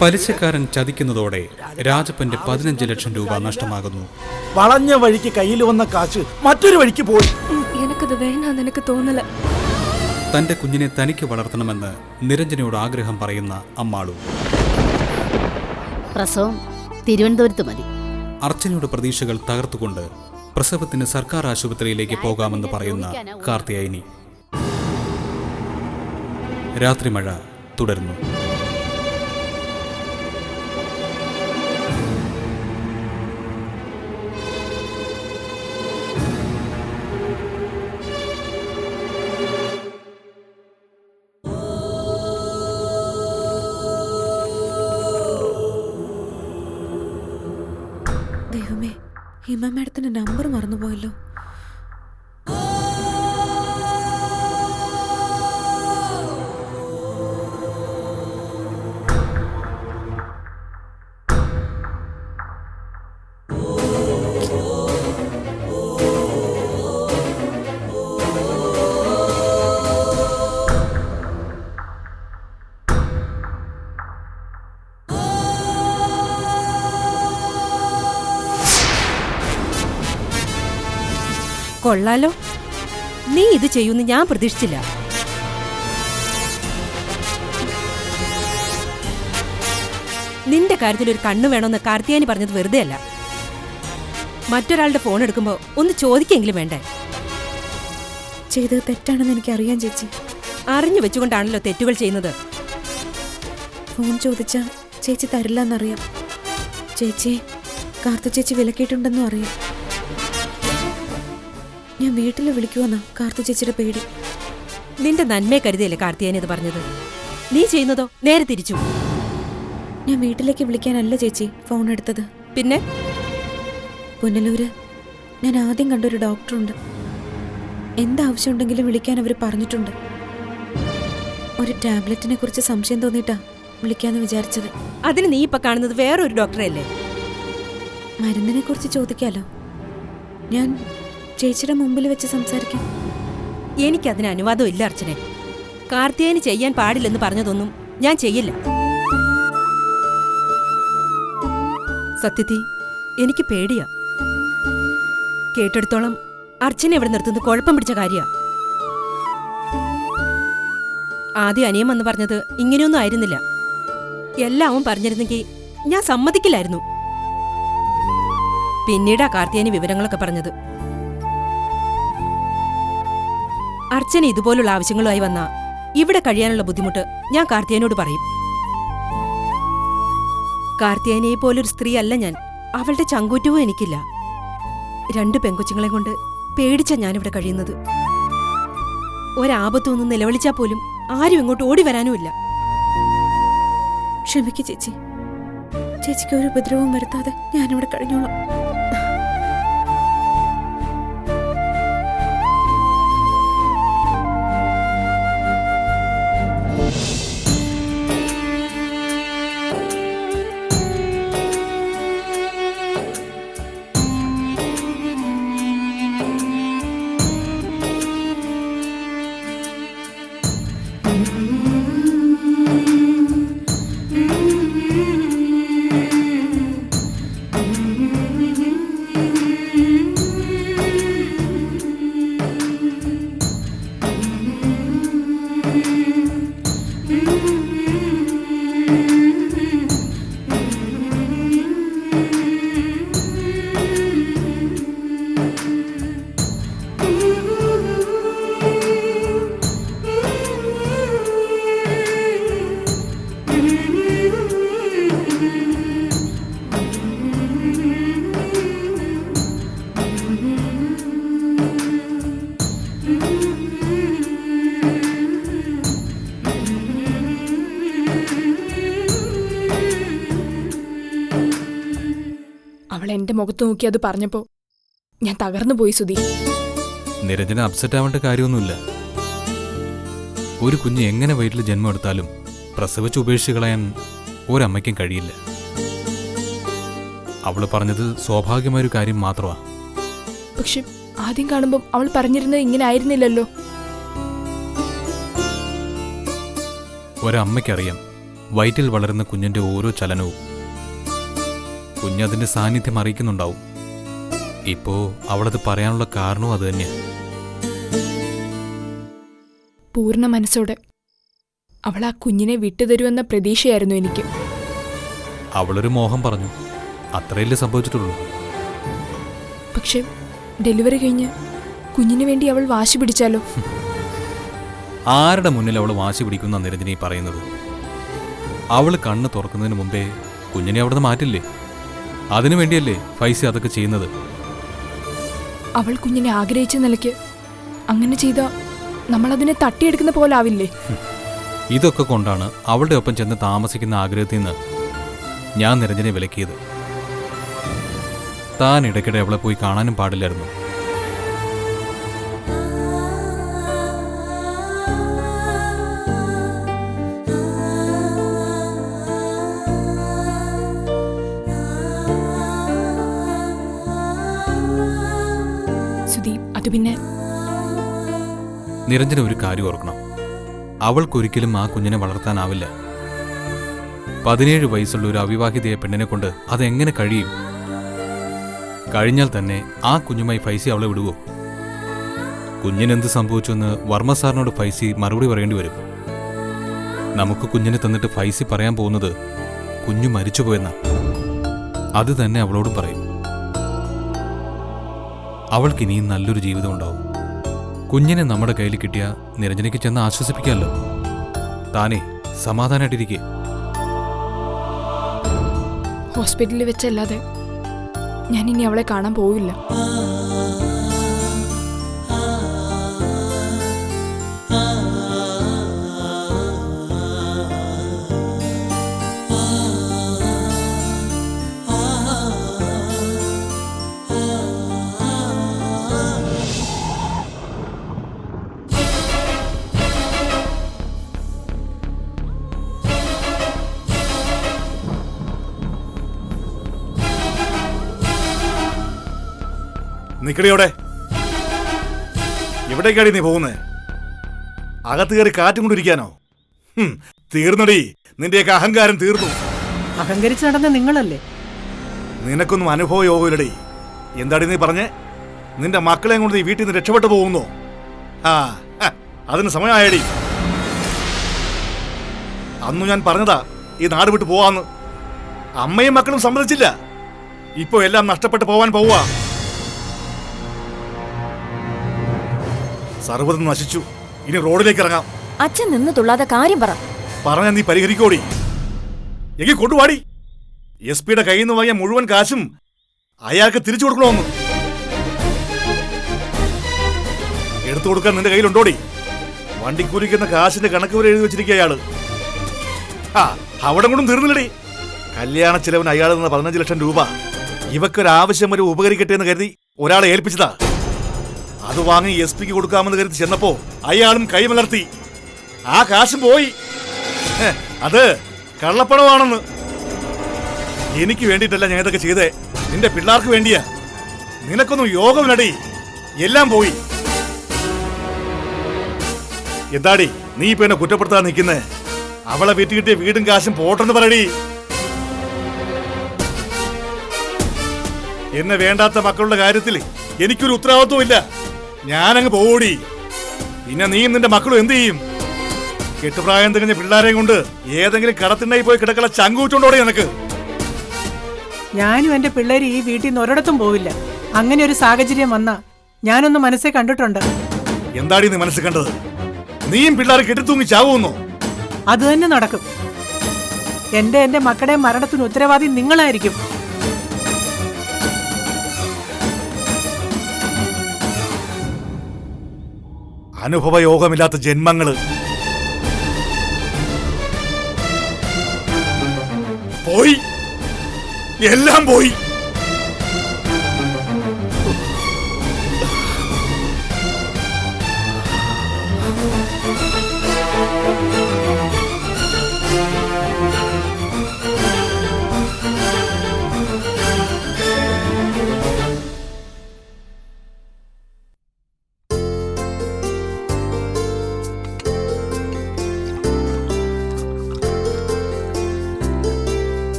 പലിശക്കാരൻ ചതിക്കുന്നതോടെ രാജപ്പന്റെ 15 ലക്ഷം രൂപ നഷ്ടമാകുന്നു. വളഞ്ഞ വഴിക്ക് കയ്യിൽ വന്ന കാശ് മറ്റൊരു വഴിക്ക് പോയി. എനിക്കത് വേണമെന്ന് എനിക്ക് തോന്നല. തന്റെ കുഞ്ഞിനെ തനിക്ക് വളർത്തണമെന്ന് നിരഞ്ജനയോട് ആഗ്രഹം പറയുന്ന അമ്മാളു. പ്രസവം തിരുവനന്തപുരത്ത് മതി. അർച്ചനയുടെ പ്രതീക്ഷകൾ തകർത്തുകൊണ്ട് പ്രസവത്തിന് സർക്കാർ ആശുപത്രിയിലേക്ക് പോകാമെന്ന് പറയുന്ന കാർത്തിയായനി. രാത്രി മഴ തുടരുന്നു. ദൈവമേ, ഹിമ മാഡത്തിന്റെ നമ്പർ മറന്നുപോയല്ലോ. കൊള്ളാലോ, നീ ഇത് ചെയ്യുമെന്ന് ഞാൻ പ്രതീക്ഷിച്ചില്ല. നിന്റെ കാര്യത്തിൽ ഒരു കണ്ണു വേണമെന്ന് കാർത്തിയാനി പറഞ്ഞത് വെറുതെ അല്ല. മറ്റൊരാളുടെ ഫോൺ എടുക്കുമ്പോ ഒന്ന് ചോദിക്കെങ്കിലും വേണ്ടേ? ചെയ്തത് തെറ്റാണെന്ന് എനിക്കറിയാം ചേച്ചി. അറിഞ്ഞു വെച്ചുകൊണ്ടാണല്ലോ തെറ്റുകൾ ചെയ്യുന്നത്. ഫോൺ ചോദിച്ചാ ചേച്ചി തരില്ല എന്നറിയാം. ചേച്ചിയെ കാർത്തു ചേച്ചി വിലക്കിയിട്ടുണ്ടെന്നും അറിയാം. ഞാൻ വീട്ടിൽ വിളിക്കുമെന്നാ കാർത്തു ചേച്ചിയുടെ പേടി. നിന്റെ നന്മയെ കരുതിയല്ലേ കാർത്തിയാനി ഇത് പറഞ്ഞത്? നീ ചെയ്യുന്നതോ നേരെ തിരിച്ചു. ഞാൻ വീട്ടിലേക്ക് വിളിക്കാനല്ല ചേച്ചി ഫോൺ എടുത്തത്. പിന്നെ പുനലൂര് ഞാൻ ആദ്യം കണ്ടൊരു ഡോക്ടറുണ്ട്. എന്താവശ്യമുണ്ടെങ്കിലും വിളിക്കാൻ അവർ പറഞ്ഞിട്ടുണ്ട്. ഒരു ടാബ്ലറ്റിനെ കുറിച്ച് സംശയം തോന്നിയിട്ടാ വിളിക്കാന്ന് വിചാരിച്ചത്. അതിന് നീ ഇപ്പൊ കാണുന്നത് വേറൊരു ഡോക്ടറല്ലേ? മരുന്നിനെ കുറിച്ച് ചോദിക്കാലോ. ഞാൻ ചേച്ചിയുടെ മുമ്പിൽ വെച്ച് സംസാരിക്കാം. എനിക്കതിന് അനുവാദം ഇല്ല അർച്ചനെ. കാർത്തിയാനി ചെയ്യാൻ പാടില്ലെന്ന് പറഞ്ഞതൊന്നും ഞാൻ ചെയ്യില്ല. സത്യത്തിൽ എനിക്ക് പേടിയാ. കേട്ടെടുത്തോളം അർച്ചന ഇവിടെ നിർത്തുന്നത് കുഴപ്പം പിടിച്ച കാര്യ. ആദ്യം അനിയൻ വന്ന് പറഞ്ഞത് ഇങ്ങനെയൊന്നും ആയിരുന്നില്ല. എല്ലാം അവൻ പറഞ്ഞിരുന്നെങ്കിൽ ഞാൻ സമ്മതിക്കില്ലായിരുന്നു. പിന്നീടാ കാർത്തിയാനി വിവരങ്ങളൊക്കെ പറഞ്ഞത്. അർച്ചന ഇതുപോലുള്ള ആവശ്യങ്ങളുമായി വന്ന ഇവിടെ കഴിയാനുള്ള ബുദ്ധിമുട്ട് ഞാൻ കാർത്തിയാനോട് പറയും. കാർത്തിയാനിയെ പോലൊരു സ്ത്രീ അല്ല ഞാൻ. അവളുടെ ചങ്കൂറ്റവും എനിക്കില്ല. 2 പെങ്കൊച്ചുങ്ങളെ കൊണ്ട് പേടിച്ച ഞാനിവിടെ കഴിയുന്നത്. ഒരാപത്തൊന്നും നിലവിളിച്ചാൽ പോലും ആരും ഇങ്ങോട്ട് ഓടി വരാനുമില്ല. ക്ഷമിക്ക് ചേച്ചി. ചേച്ചിക്ക് ഒരു ഉപദ്രവവും വരുത്താതെ ഞാനിവിടെ കഴിഞ്ഞോളാം. അവൾ എന്റെ മുഖത്ത് നോക്കി അത് പറഞ്ഞപ്പോ ഞാൻ തകർന്നു പോയി സുധി. നിരഞ്ജന അപ്സെറ്റ് ആവേണ്ട കാര്യമൊന്നുമില്ല. ഒരു കുഞ്ഞ് എങ്ങനെ വയറ്റിൽ ജന്മം എടുത്താലും പ്രസവിച്ച് ഉപേക്ഷിച്ച് കളയാൻ ഒരമ്മയ്ക്കും കഴിയില്ല. അവള് പറഞ്ഞത് സ്വാഭാവികമായൊരു കാര്യം മാത്രമാ. പക്ഷെ ആദ്യം കാണുമ്പോൾ അവൾ പറഞ്ഞിരുന്നത് ഇങ്ങനെ ആയിരുന്നില്ലല്ലോ. ഒരമ്മയ്ക്കറിയാം വയറ്റിൽ വളരുന്ന കുഞ്ഞിന്റെ ഓരോ ചലനവും കുഞ്ഞതിന്റെ സാന്നിധ്യം അറിയിക്കുന്നുണ്ടാവും. ഇപ്പോ അവളത് പറയാനുള്ള കാരണവും അത് തന്നെയാണ്. പൂർണ്ണ മനസ്സോടെ അവൾ ആ കുഞ്ഞിനെ വിട്ടുതരുമെന്ന പ്രതീക്ഷയായിരുന്നു എനിക്ക്. അവളൊരു മോഹം പറഞ്ഞു, അത്രയല്ലേ സംഭവിച്ചിട്ടുള്ളൂ. പക്ഷെ ഡെലിവറി കഴിഞ്ഞ് കുഞ്ഞിന് വേണ്ടി അവൾ വാശി പിടിച്ചാലോ? ആരുടെ മുന്നിൽ അവൾ വാശി പിടിക്കുന്ന നിരഞ്ജനി പറയുന്നത്? അവൾ കണ്ണ് തുറക്കുന്നതിന് മുമ്പേ കുഞ്ഞിനെ അവിടുന്ന് മാറ്റില്ലേ? അതിനു വേണ്ടിയല്ലേ ഫൈസി അതൊക്കെ ചെയ്യുന്നത്? അവൾ കുഞ്ഞിനെ ആഗ്രഹിച്ച നിലയ്ക്ക് അങ്ങനെ ചെയ്ത നമ്മളതിനെ തട്ടിയെടുക്കുന്ന പോലെ ആവില്ലേ? ഇതൊക്കെ കൊണ്ടാണ് അവളുടെ ഒപ്പം ചെന്ന് താമസിക്കുന്ന ആഗ്രഹത്തിൽ നിന്ന് ഞാൻ നിരഞ്ജനെ വിലക്കിയത്. താൻ ഇടയ്ക്കിടെ അവളെ പോയി കാണാനും പാടില്ലായിരുന്നു. സുദീപ്, അത് പിന്നെ നിരഞ്ജന ഒരു കാര്യം ഓർക്കണം, അവൾക്കൊരിക്കലും ആ കുഞ്ഞിനെ വളർത്താനാവില്ല. 17 വയസ്സുള്ള ഒരു അവിവാഹിതയായ പെണ്ണിനെ കൊണ്ട് അതെങ്ങനെ കഴിയും? കഴിഞ്ഞാൽ തന്നെ ആ കുഞ്ഞുമായി ഫൈസി അവളെ വിടുവോ? കുഞ്ഞിനെന്ത് സംഭവിച്ചുവെന്ന് വർമ്മ സാറിനോട് ഫൈസി മറുപടി പറയേണ്ടി വരും. നമുക്ക് കുഞ്ഞിനെ തന്നിട്ട് ഫൈസി പറയാൻ പോകുന്നത് കുഞ്ഞു മരിച്ചുപോയെന്ന. അത് തന്നെ അവളോടും പറയും. അവൾക്കിനിയും നല്ലൊരു ജീവിതം ഉണ്ടാവും. കുഞ്ഞിനെ നമ്മുടെ കയ്യിൽ കിട്ടിയ നിരഞ്ജനയ്ക്ക് ചെന്ന് ആശ്വസിപ്പിക്കാമല്ലോ. താനേ സമാധാനമായിട്ടിരിക്കേ. ഹോസ്പിറ്റലിൽ വെച്ചല്ലാതെ ഞാൻ ഇനി അവളെ കാണാൻ പോവില്ല. നിക്കടിയോടെ, എവിടേക്കാടി നീ പോകുന്നേ? അകത്ത് കയറി കാറ്റും കൊണ്ടിരിക്കാനോ? തീർന്നടി, നിന്റെയൊക്കെ അഹങ്കാരം തീർന്നു. അഹങ്കരിച്ച് നടന്ന നിങ്ങളല്ലേ? നിനക്കൊന്നും അനുഭവ യോഗമില്ലടി. എന്താടി നീ പറഞ്ഞേ? നിന്റെ മക്കളെയും കൊണ്ട് നീ വീട്ടിൽ നിന്ന് രക്ഷപ്പെട്ടു പോകുന്നു? അതിന് സമയമായടി. അന്നു ഞാൻ പറഞ്ഞതാ ഈ നാട് വിട്ടു പോവാന്ന്. അമ്മയും മക്കളും സമ്മതിച്ചില്ല. ഇപ്പൊ എല്ലാം നഷ്ടപ്പെട്ടു പോവാൻ പോവാ. സർവ്വതും നശിച്ചു. ഇനി റോഡിലേക്ക് ഇറങ്ങാം. അച്ഛൻ നിന്ന് തുള്ളാതെ കാര്യം പറ. പറഞ്ഞാൽ നീ പരിഹരിക്കോടി. എങ്കിൽ കൊണ്ടുപാടി. SP-യുടെ കയ്യിൽ നിന്ന് വാങ്ങിയ മുഴുവൻ കാശും അയാൾക്ക് തിരിച്ചു കൊടുക്കണമെന്ന്. എടുത്തു കൊടുക്കാൻ നിന്റെ കയ്യിലുണ്ടോടി? വണ്ടിക്കൂലിക്കുന്ന കാശിന്റെ കണക്ക് വരെ എഴുതി വെച്ചിരിക്കുക അയാള്. അവിടെ കൊണ്ടും തീർന്നില്ലടി. കല്യാണ ചെലവിന് അയാൾ നിന്ന് 15 ലക്ഷം രൂപ ഇവക്കൊരാവശ്യം വരെ ഉപകരിക്കട്ടെ എന്ന് കരുതി ഒരാളെ ഏൽപ്പിച്ചതാ. അത് വാങ്ങി SP-ക്ക് കൊടുക്കാമെന്ന് കരുതി ചെന്നപ്പോ അയാളും കൈമലർത്തി. ആ കാശും പോയി. അത് കള്ളപ്പണമാണെന്ന്. എനിക്ക് വേണ്ടിയിട്ടല്ല ഞാൻ ഇതൊക്കെ ചെയ്തേ, നിന്റെ പിള്ളേർക്ക് വേണ്ടിയാ. നിനക്കൊന്നും യോഗമില്ലടി. എല്ലാം പോയി. എന്താടി നീ ഇപ്പൊ എന്നെ കുറ്റപ്പെടുത്താൻ നിൽക്കുന്നേ? അവളെ വീട്ടിൽ കിട്ടിയ വീടും കാശും പോട്ടെന്ന് പറയടി. എന്നെ വേണ്ടാത്ത മക്കളുടെ കാര്യത്തിൽ എനിക്കൊരു ഉത്തരവാദിത്വം ഇല്ല. ഞാനങ്ങ് പോടി. പിന്നെ നീയും നിന്റെ മക്കളും എന്ത് ചെയ്യും? കെട്ടുപ്രായം തികഞ്ഞ പിള്ളേരെയും കൊണ്ട് ഏതെങ്കിലും കടത്തിണ്ടായി പോയി കിടക്കല ചങ്കൂറ്റുണ്ടോടെ നിനക്ക്? ഞാനും എന്റെ പിള്ളേര് ഈ വീട്ടിൽ നിന്ന് ഒരിടത്തും പോവില്ല. അങ്ങനെ ഒരു സാഹചര്യം വന്നാ ഞാനൊന്ന് മനസ്സേ കണ്ടിട്ടുണ്ട്. എന്താടി നീ മനസ്സിൽ കണ്ടത്? നീയും പിള്ളേരെ കെട്ടിത്തൂങ്ങി ചാവുന്നോ? അത് തന്നെ നടക്കും. എന്റെ മക്കളുടെ മരണത്തിന് ഉത്തരവാദി നിങ്ങളായിരിക്കും. അനുഭവയോഗമില്ലാത്ത ജന്മങ്ങള്. പോയി, എല്ലാം പോയി.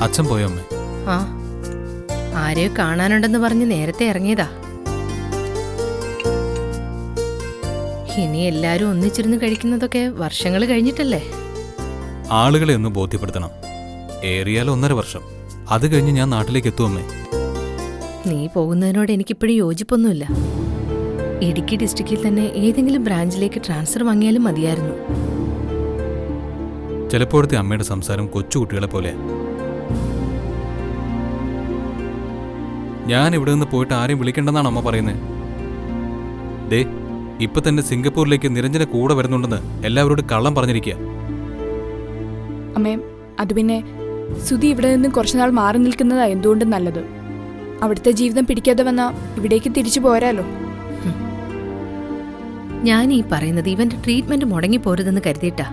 അച്ഛൻ പോയോ അമ്മേ? ആ ആരെയോ കാണാനുണ്ടെന്ന് പറഞ്ഞ് നേരത്തെ ഇറങ്ങിയതാ. ഇനി എല്ലാരും ഒന്നിച്ചിരുന്ന് കഴിക്കുന്നതൊക്കെ വർഷങ്ങൾ കഴിഞ്ഞിട്ടല്ലേ. ആളുകളെ ഒന്ന് ബോധ്യപ്പെടുത്തണം. ഏറിയാൽ 1.5 വർഷം. അത് കഴിഞ്ഞ് ഞാൻ നാട്ടിലേക്ക് എത്തും അമ്മേ. നീ പോകുന്നതിനോട് എനിക്കിപ്പോഴും യോജിപ്പൊന്നുമില്ല. ഇടുക്കി ഡിസ്ട്രിക്റ്റിൽ തന്നെ ഏതെങ്കിലും ബ്രാഞ്ചിലേക്ക് ട്രാൻസ്ഫർ വാങ്ങിയാലും മതിയായിരുന്നു. ചിലപ്പോഴത്തെ അമ്മയുടെ സംസാരം കൊച്ചുകുട്ടികളെ പോലെ. ഞാൻ ഇവിടെ നിന്ന് പോയിട്ട് ആരെയും വിളിക്കണ്ടെന്നാണ് അമ്മ പറയുന്നത്. ദേ, ഇപ്പൊ തന്നെ സിംഗപ്പൂരിലേക്ക് നിരഞ്ജന കൂടെ വരുന്നുണ്ടെന്ന് എല്ലാവരോടും കള്ളം പറഞ്ഞിരിക്കുക. അമ്മേ, അത് പിന്നെ സുധി ഇവിടെ നിന്ന് കുറച്ചുനാൾ മാറി നിൽക്കുന്നതാ എന്തുകൊണ്ടും നല്ലത്. അവിടുത്തെ ജീവിതം പിടിക്കാതെ വന്നാ ഇവിടേക്ക് തിരിച്ചു പോരാലോ. ഞാൻ ഈ പറയുന്നത് ഇവന്റെ ട്രീറ്റ്മെന്റ് മുടങ്ങിപ്പോരുതെന്ന് കരുതിയിട്ടാ.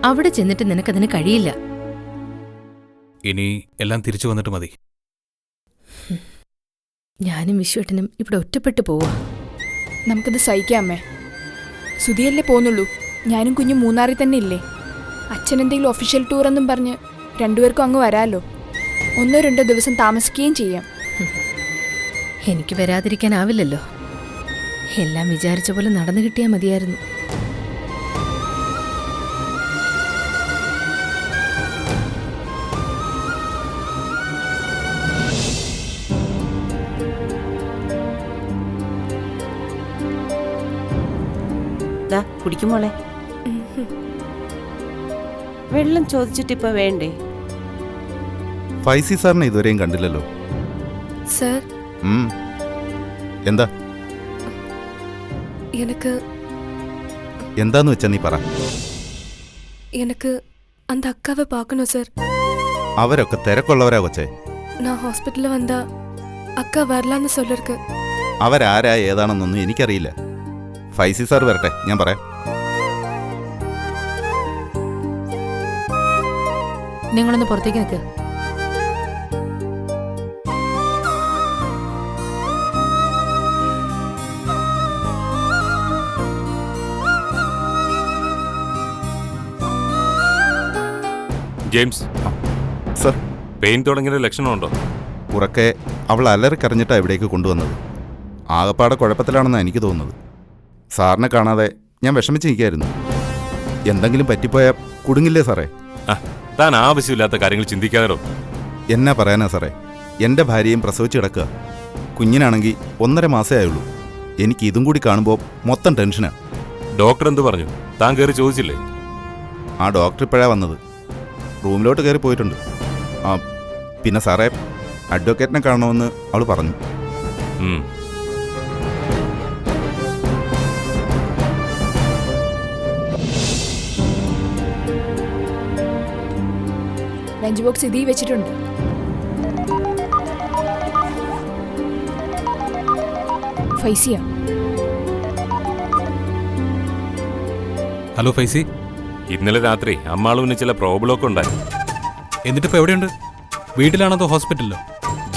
അവിടെ ചെന്നിട്ട് നിനക്കതിന് കഴിയില്ല. ഇനി എല്ലാം തിരിച്ചു വന്നിട്ട് മതി. ഞാനും വിശ്വട്ടനും ഇവിടെ ഒറ്റപ്പെട്ടു പോവാ. നമുക്കത് സഹിക്കാം അമ്മേ. സുധിയല്ലേ പോന്നുള്ളൂ. ഞാനും കുഞ്ഞും മൂന്നാറിൽ തന്നെ ഇല്ലേ. അച്ഛൻ എന്തെങ്കിലും ഒഫീഷ്യൽ ടൂർ എന്നും പറഞ്ഞ് രണ്ടുപേർക്കും അങ്ങ് വരാലോ. 1-2 ദിവസം താമസിക്കുകയും ചെയ്യാം. എനിക്ക് വരാതിരിക്കാനാവില്ലല്ലോ. എല്ലാം വിചാരിച്ച പോലെ നടന്നു കിട്ടിയാൽ മതിയായിരുന്നു. കുടിക്കുമോളെ, വെള്ളം ചോദിച്ചിട്ടിപ്പോ വേണ്ടേ? ഫൈസി സാറിനെ ഇതുവരെയും കണ്ടില്ലല്ലോ. സർ, എന്താ എന്താന്ന് വെച്ചാ നീ പറ. எனக்கு அந்த அக்காவை பார்க்கணும் சார். അവരൊക്കെ തിരക്കുള്ളവരാ കൊച്ചേ. நான் ஹாஸ்பிட்டல்ல வந்தா அக்கா வரலான்னு சொல்லிருக்கு. അവരാരാ ഏതാണെന്നൊന്നും എനിക്കറിയില്ല. ഫൈസി സാർ വരട്ടെ, ഞാൻ പറയാം. നിങ്ങളൊന്ന് പുറത്തേക്ക് നിൽക്ക്. ജെയിംസ്, സർ, പെയിൻ തുടങ്ങിയ ലക്ഷണമുണ്ടോ? ഉറക്കെ അവൾ അലറിക്കറിഞ്ഞിട്ടാ ഇവിടേക്ക് കൊണ്ടുവന്നത്. ആകപ്പാടെ കുഴപ്പത്തിലാണെന്നാണ് എനിക്ക് തോന്നുന്നത്. സാറിനെ കാണാതെ ഞാൻ വിഷമിച്ചിരിക്കായിരുന്നു. എന്തെങ്കിലും പറ്റിപ്പോയാൽ കുടുങ്ങില്ലേ സാറേ? താൻ ആവശ്യമില്ലാത്ത കാര്യങ്ങൾ ചിന്തിക്കാതോ. എന്നാ പറയാനാ സാറേ, എൻ്റെ ഭാര്യയും പ്രസവിച്ച് കിടക്കുക. കുഞ്ഞിനാണെങ്കിൽ 1.5 മാസമേ ആയുള്ളൂ. എനിക്ക് ഇതും കൂടി കാണുമ്പോൾ മൊത്തം ടെൻഷനാ. ഡോക്ടർ എന്ത് പറഞ്ഞു? താൻ കയറി ചോദിച്ചില്ലേ? ആ ഡോക്ടർ ഇപ്പോഴാണ് വന്നത്. റൂമിലോട്ട് കയറി പോയിട്ടുണ്ട്. ആ പിന്നെ സാറേ, അഡ്വക്കേറ്റിനെ കാണണമെന്ന് അവൾ പറഞ്ഞു. ലഞ്ച് ബോക്സ് ഇതിൽ വെച്ചിട്ടുണ്ട്. ഫൈസിയ. ഹലോ ഫൈസി. ഇന്നലെ രാത്രി അമ്മാളുവിന് ചില പ്രോബ്ലം ഒക്കെ ഉണ്ടായി. എന്നിട്ടിപ്പോ എവിടെയുണ്ട്? വീട്ടിലാണോ ഹോസ്പിറ്റലിലോ?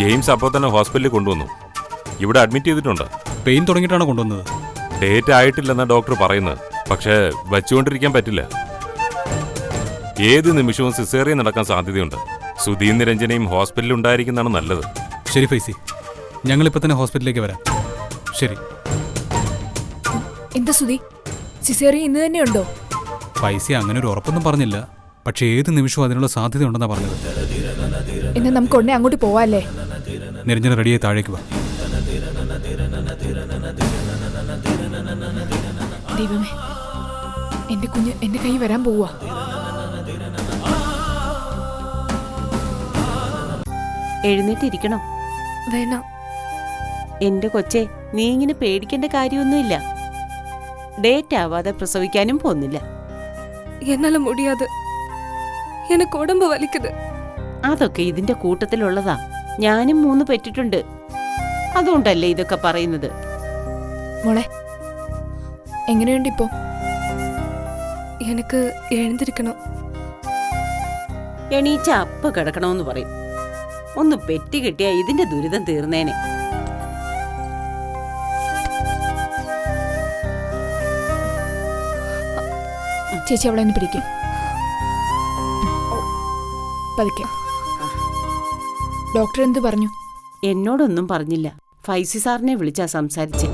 ജെയിംസ് അപ്പോൾ തന്നെ ഹോസ്പിറ്റലിൽ കൊണ്ടുവന്നു. ഇവിടെ അഡ്മിറ്റ് ചെയ്തിട്ടുണ്ട്. പെയിൻ തുടങ്ങിയിട്ടാണോ കൊണ്ടുവന്നത്? ഡേറ്റ് ആയിട്ടില്ലെന്ന ഡോക്ടർ പറയുന്നത്. പക്ഷേ വച്ചുകൊണ്ടിരിക്കാൻ പറ്റില്ല. ഏത് നിമിഷവും സിസേറിയൻ നടക്കാൻ സാധ്യതയുണ്ട്. സുധീൻ നിരഞ്ജനയും ഹോസ്പിറ്റലിൽ ഉണ്ടായിരിക്കുന്നതാണ് നല്ലത്. ശരി ഫൈസി, ഞങ്ങളിപ്പോൾ തന്നെ ഹോസ്പിറ്റലിലേക്ക് വരാം. ശരി. എന്താ സുധി, സിസേറിയൻ ഇന്ന് തന്നെ ഉണ്ടോ? ഫൈസി അങ്ങനെ ഒരു ഉറപ്പൊന്നും പറഞ്ഞില്ല. പക്ഷേ ഏത് നിമിഷവും അതിനുള്ള സാധ്യത ഉണ്ടെന്നാണ് പറഞ്ഞത്. എന്നാ നമുക്ക് ഉടനെ അങ്ങോട്ട് പോവാല്ലേ? നിരഞ്ജന റെഡിയായി താഴേക്ക് വാ. ദൈവമേ, എന്റെ കുഞ്ഞ് എന്റെ കൈ വരാൻ പോവാ. എഴുന്നേറ്റിരിക്കണോ? വേണം. എന്റെ കൊച്ചെ, നീ ഇങ്ങനെ പേടിക്കേണ്ട കാര്യമൊന്നുമില്ല. ഡേറ്റ് ആവാതെ പ്രസവിക്കാനും പോകുന്നില്ല. என்னால முடியாது. எனக்கு உடம்பு வலிக்குது. അതൊക്കെ ഇതിന്റെ കൂട്ടത്തിലുള്ളതാ. ഞാനും 3 പെറ്റിട്ടുണ്ട്. അതുകൊണ്ടല്ലേ ഇതൊക്കെ പറയുന്നത്. മോളെ, എങ്ങനെയുണ്ട് ഇപ്പോ? எனக்கு എഴുந்திരിക്കണം. എണീച്ച അപ്പ കിടക്കണമെന്ന് പറയും. ഒന്ന് പെറ്റി കിട്ടിയാ ഇതിന്റെ ദുരിതം തീർന്നേനെ. ചേച്ചി അവളെ ഒന്ന് പിടിക്കും. പതുക്കെ. ഡോക്ടർ എന്ത് പറഞ്ഞു? എന്നോടൊന്നും പറഞ്ഞില്ല. ഫൈസി സാറിനെ വിളിച്ചാ സംസാരിച്ച്.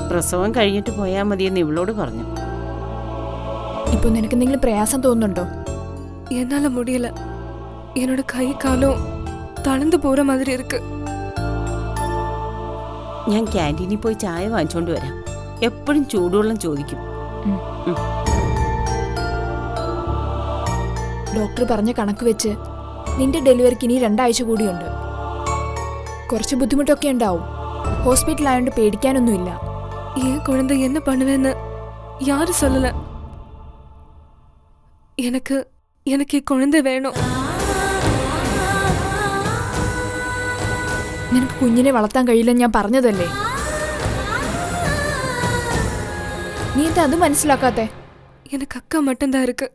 പ്രസവം കഴിഞ്ഞിട്ട് പോയാൽ മതിയെന്ന് ഇവളോട് പറഞ്ഞു. ഇപ്പൊ നിനക്ക് എന്തെങ്കിലും പ്രയാസം തോന്നുന്നുണ്ടോ? என்னால முடியல. என்னோட கை காலும் தளர்ந்து போற மாதிரி இருக்கு. ഞാൻ ക്യാൻറ്റീനിൽ പോയി ചായ വാങ്ങിച്ചോണ്ട് വരാം. എപ്പോഴും ചൂടുവെള്ളം ചോദിക്കും. ഡോക്ടർ പറഞ്ഞ കണക്ക് വെച്ച് നിന്റെ ഡെലിവറിക്ക് ഇനി 2 ആഴ്ച കൂടിയുണ്ട്. കുറച്ച് ബുദ്ധിമുട്ടൊക്കെ ഉണ്ടാവും. ഹോസ്പിറ്റലായോണ്ട് പേടിക്കാനൊന്നുമില്ല. என் குழந்தை என்ன பண்ணுவேன்னு யாரும் சொல்லல. எனக்கு எனக்கு குழந்தை வேணும். നിനക്ക് കുഞ്ഞിനെ വളർത്താൻ കഴിയില്ലെന്ന് ഞാൻ പറഞ്ഞതല്ലേ? നീ എന്താ അത് മനസ്സിലാക്കാത്തെ? எனக்கு அக்கா மட்டும்தான் இருக்கு.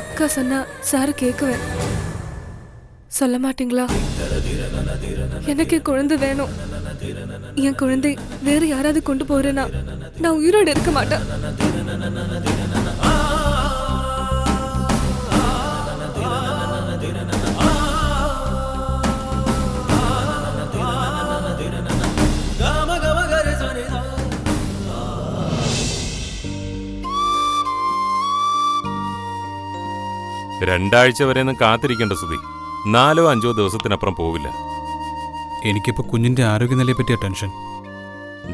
அக்கா சொன்னா சாரு கேட்குவேன். சொல்ல மாட்டீங்களா? எனக்கு குழந்தை வேணும். என் குழந்தை வேற யாராவது கொண்டு போறேன்னா நான் உயிரோடு இருக்க மாட்டேன். രണ്ടാഴ്ച വരെയൊന്നും കാത്തിരിക്കേണ്ട സുധി. 4-5 ദിവസത്തിനപ്പുറം പോവില്ല. എനിക്കിപ്പോൾ കുഞ്ഞിൻ്റെ ആരോഗ്യനിലയെ പറ്റിയ ടെൻഷൻ.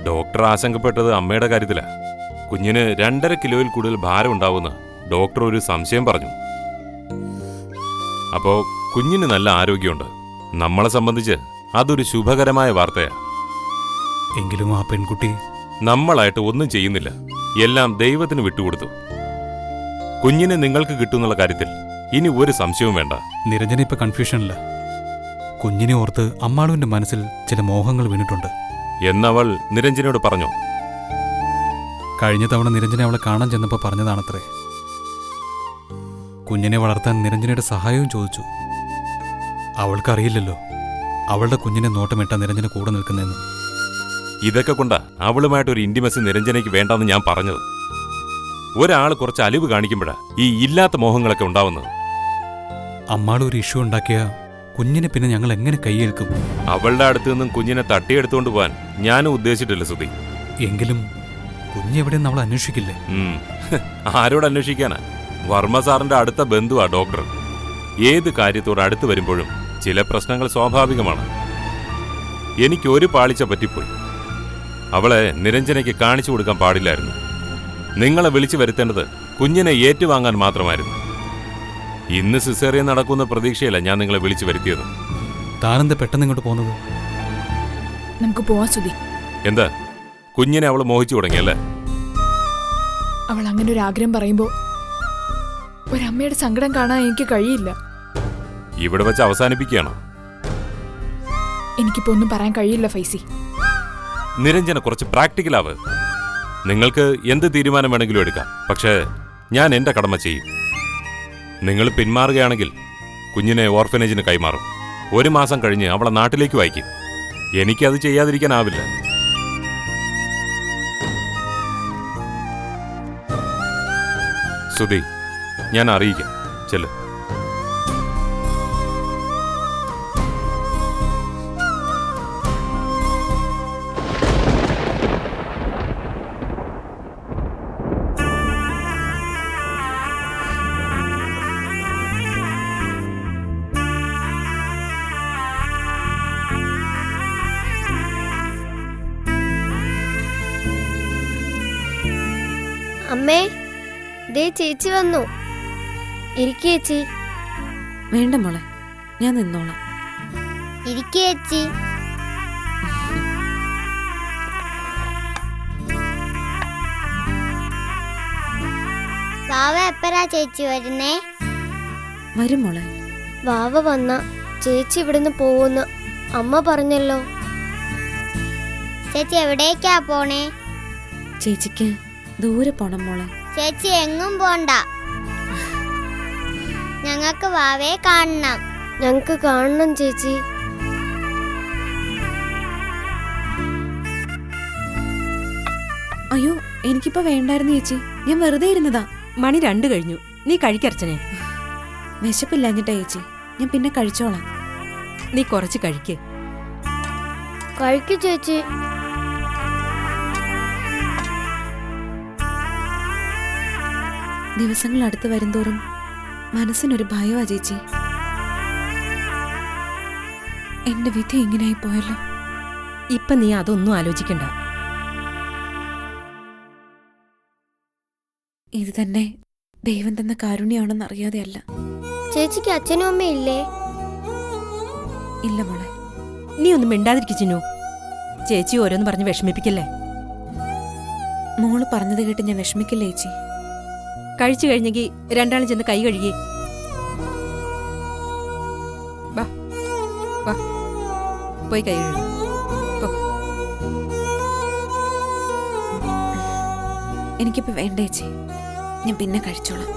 ഡോക്ടർ ആശങ്കപ്പെട്ടത് അമ്മയുടെ കാര്യത്തിലാ. കുഞ്ഞിന് 2.5 കിലോയിൽ കൂടുതൽ ഭാരം ഉണ്ടാവുമെന്ന് ഡോക്ടർ ഒരു സംശയം പറഞ്ഞു. അപ്പോ കുഞ്ഞിന് നല്ല ആരോഗ്യമുണ്ട്. നമ്മളെ സംബന്ധിച്ച് അതൊരു ശുഭകരമായ വാർത്തയാ. എങ്കിലും ആ പെൺകുട്ടി നമ്മളായിട്ട് ഒന്നും ചെയ്യുന്നില്ല. എല്ലാം ദൈവത്തിന് വിട്ടുകൊടുത്തു. കുഞ്ഞിനെ നിങ്ങൾക്ക് കിട്ടുന്നുള്ള കാര്യത്തിൽ ഇനി ഒരു സംശയവും വേണ്ട. നിരഞ്ജന ഇപ്പൊ കൺഫ്യൂഷനില്ല. കുഞ്ഞിനെ ഓർത്ത് അമ്മാളുവിന്റെ മനസ്സിൽ ചില മോഹങ്ങൾ വീണിട്ടുണ്ട്. എന്നവൾ നിരഞ്ജനയോട് പറഞ്ഞോ? കഴിഞ്ഞ തവണ നിരഞ്ജന അവളെ കാണാൻ ചെന്നപ്പോൾ പറഞ്ഞതാണത്രേ. കുഞ്ഞിനെ വളർത്താൻ നിരഞ്ജനയുടെ സഹായവും ചോദിച്ചു. അവൾക്കറിയില്ലല്ലോ അവളുടെ കുഞ്ഞിനെ നോട്ടമിട്ട നിരഞ്ജന കൂടെ നിൽക്കുന്നതെന്ന്. ഇതൊക്കെ കൊണ്ടാ അവളുമായിട്ടൊരു ഇന്റിമസി നിരഞ്ജനയ്ക്ക് വേണ്ടെന്ന് ഞാൻ പറഞ്ഞത്. ഒരാൾ കുറച്ച് അലിവ് കാണിക്കുമ്പോഴാ ഈ ഇല്ലാത്ത മോഹങ്ങളൊക്കെ ഉണ്ടാവുന്നത്. അമ്മാൾ ഒരു ഇഷ്യൂ ഉണ്ടാക്കിയ കുഞ്ഞിനെ പിന്നെ ഞങ്ങൾ എങ്ങനെ കൈയേൽക്കും? അവളുടെ അടുത്ത് നിന്നും കുഞ്ഞിനെ തട്ടിയെടുത്തുകൊണ്ട് പോവാൻ ഞാനും ഉദ്ദേശിച്ചിട്ടില്ല സുധി. എങ്കിലും കുഞ്ഞെവിടെയെന്ന് അവൾ അന്വേഷിക്കില്ലേ? ആരോട് അന്വേഷിക്കാനാ? വർമ്മ സാറിന്റെ അടുത്ത ബന്ധുവാ ഡോക്ടർ. ഏത് കാര്യത്തോട് അടുത്ത് വരുമ്പോഴും ചില പ്രശ്നങ്ങൾ സ്വാഭാവികമാണ്. എനിക്ക് ഒരു പാളിച്ച പറ്റിപ്പോയി. അവളെ നിരഞ്ജനയ്ക്ക് കാണിച്ചു കൊടുക്കാൻ പാടില്ലായിരുന്നു. നിങ്ങളെ വിളിച്ചു വരുത്തേണ്ടത് കുഞ്ഞിനെ ഏറ്റുവാങ്ങാൻ മാത്രമായിരുന്നു. ഇന്ന് സിസേറിയൻ നടക്കുന്ന പ്രതീക്ഷയല്ല ഞാൻ നിങ്ങളെ വിളിച്ചു വരുത്തിയത്. താനെന്താ പെട്ടെന്ന് ഇങ്ങോട്ട് പോകുന്നത്? നമുക്ക് പോവാൻ സുധി. എന്താ കുഞ്ഞിനെ അവൾ മോഹിച്ചു തുടങ്ങിയല്ലേ? അവൾ അങ്ങനെ ഒരു ആഗ്രഹം പറയുമ്പോ ഒരമ്മയുടെ സങ്കടം കാണാൻ എനിക്ക് കഴിയില്ല. ഇവിടെ വെച്ച് അവസാനിപ്പിക്കുകയാണോ? എനിക്കിപ്പോ ഒന്നും പറയാൻ കഴിയില്ല ഫൈസി. നിരഞ്ജന കുറച്ച് പ്രാക്ടിക്കലാവ്. നിങ്ങൾക്ക് എന്ത് തീരുമാനം വേണമെങ്കിലും എടുക്കാം. പക്ഷേ ഞാൻ എന്റെ കടമ ചെയ്യും. നിങ്ങൾ പിന്മാറുകയാണെങ്കിൽ കുഞ്ഞിനെ ഓർഫനേജിന് കൈമാറും. 1 മാസം കഴിഞ്ഞ് അവളെ നാട്ടിലേക്ക് അയക്കും. എനിക്കത് ചെയ്യാതിരിക്കാനാവില്ല. സുധി, ഞാൻ അറിയിക്കാം. ചെല്ലു. അമ്മേ, ദേ ചേച്ചി വന്നു. ഇരിക്കേച്ചി. വേണ്ട മോളെ, ഞാൻ നിന്നോളാം. ഇരിക്കേച്ചി. വാവ എപ്പഴാ ചേച്ചി വരുന്നേ? വരും മോളെ. വാവ വന്ന ചേച്ചി ഇവിടുന്ന് പോവുന്ന് അമ്മ പറഞ്ഞല്ലോ. ചേച്ചി എവിടേക്കാ പോണേ? ചേച്ചിക്ക് ദൂരെ പോണം മോളെ. ചേച്ചി എങ്ങും പോണ്ട. ഞങ്ങൾക്ക് വാവയെ കാണണം. ഞങ്ങൾക്ക് കാണണം ചേച്ചി. അയ്യോ, എനിക്കിപ്പോ വേണ്ടായിരുന്നു ചേച്ചി. ഞാൻ വെറുതെ ഇരുന്നതാ. മണി 2 കഴിഞ്ഞു. നീ കഴിക്കർച്ചനെ. വിശപ്പില്ലാഞ്ഞിട്ടാ ചേച്ചി. ഞാൻ പിന്നെ കഴിച്ചോളാം. നീ കുറച്ച് കഴിക്ക്. കഴിക്കു ചേച്ചി. ദിവസങ്ങൾ അടുത്ത് വരുംതോറും മനസ്സിനൊരു ഭയമാ ചേച്ചി. എന്റെ വിധി ഇങ്ങനെയായി പോയല്ലോ. ഇപ്പൊ നീ അതൊന്നും ആലോചിക്കണ്ട. ഇത് തന്നെ ദൈവം തന്ന കാരുണ്യാണെന്ന് അറിയാതെയല്ല. ചേച്ചിക്ക് അച്ഛനും അമ്മയും ഇല്ലേ? ഇല്ല മോളെ. നീ ഒന്നും മിണ്ടാതിരിക്കുന്നു. ചേച്ചി ഓരോന്ന് പറഞ്ഞ് വിഷമിപ്പിക്കല്ലേ. മോള് പറഞ്ഞത് കേട്ട് ഞാൻ വിഷമിക്കില്ല ചേച്ചി. കഴിച്ചു കഴിഞ്ഞെങ്കിൽ രണ്ടാളും ചെന്ന് കൈ കഴുകി. വാ വാ, പോയി കൈ കഴുകി. എനിക്കിപ്പോ വേണ്ട ചേച്ചി, ഞാൻ പിന്നെ കഴിച്ചോളാം.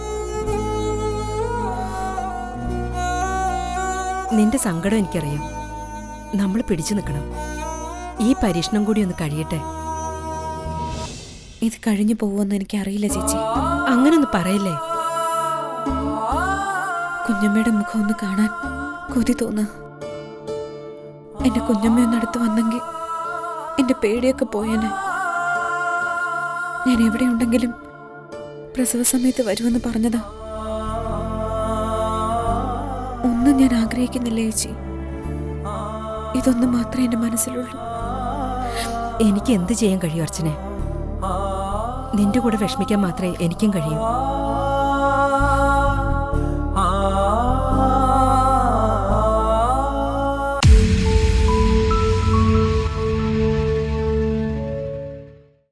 നിന്റെ സങ്കടം എനിക്കറിയാം. നമ്മൾ പിടിച്ചു നിൽക്കണം. ഈ പരീക്ഷണം കൂടി ഒന്ന് കഴിയട്ടെ. ഇത് കഴിഞ്ഞു പോവുമെന്ന് എനിക്കറിയില്ല ചേച്ചി. അങ്ങനൊന്ന് പറയല്ലേ. കുഞ്ഞമ്മയുടെ മുഖം ഒന്ന് കാണാൻ കൊതി തോന്നുക. എന്റെ കുഞ്ഞമ്മയൊന്ന് അടുത്ത് വന്നെങ്കിൽ എന്റെ പേടിയൊക്കെ പോയേനെ. ഞാൻ എവിടെയുണ്ടെങ്കിലും പ്രസവ സമയത്ത് വരുമെന്ന് പറഞ്ഞതാ. ഒന്നും ഞാൻ ആഗ്രഹിക്കുന്നില്ല ചേച്ചി. ഇതൊന്നും മാത്രമേ എന്റെ മനസ്സിലുള്ളൂ. എനിക്ക് എന്ത് ചെയ്യാൻ കഴിയും അർച്ചനെ? നിന്റെ കൂടെ വിഷമിക്കാൻ മാത്രമേ എനിക്കും കഴിയൂ.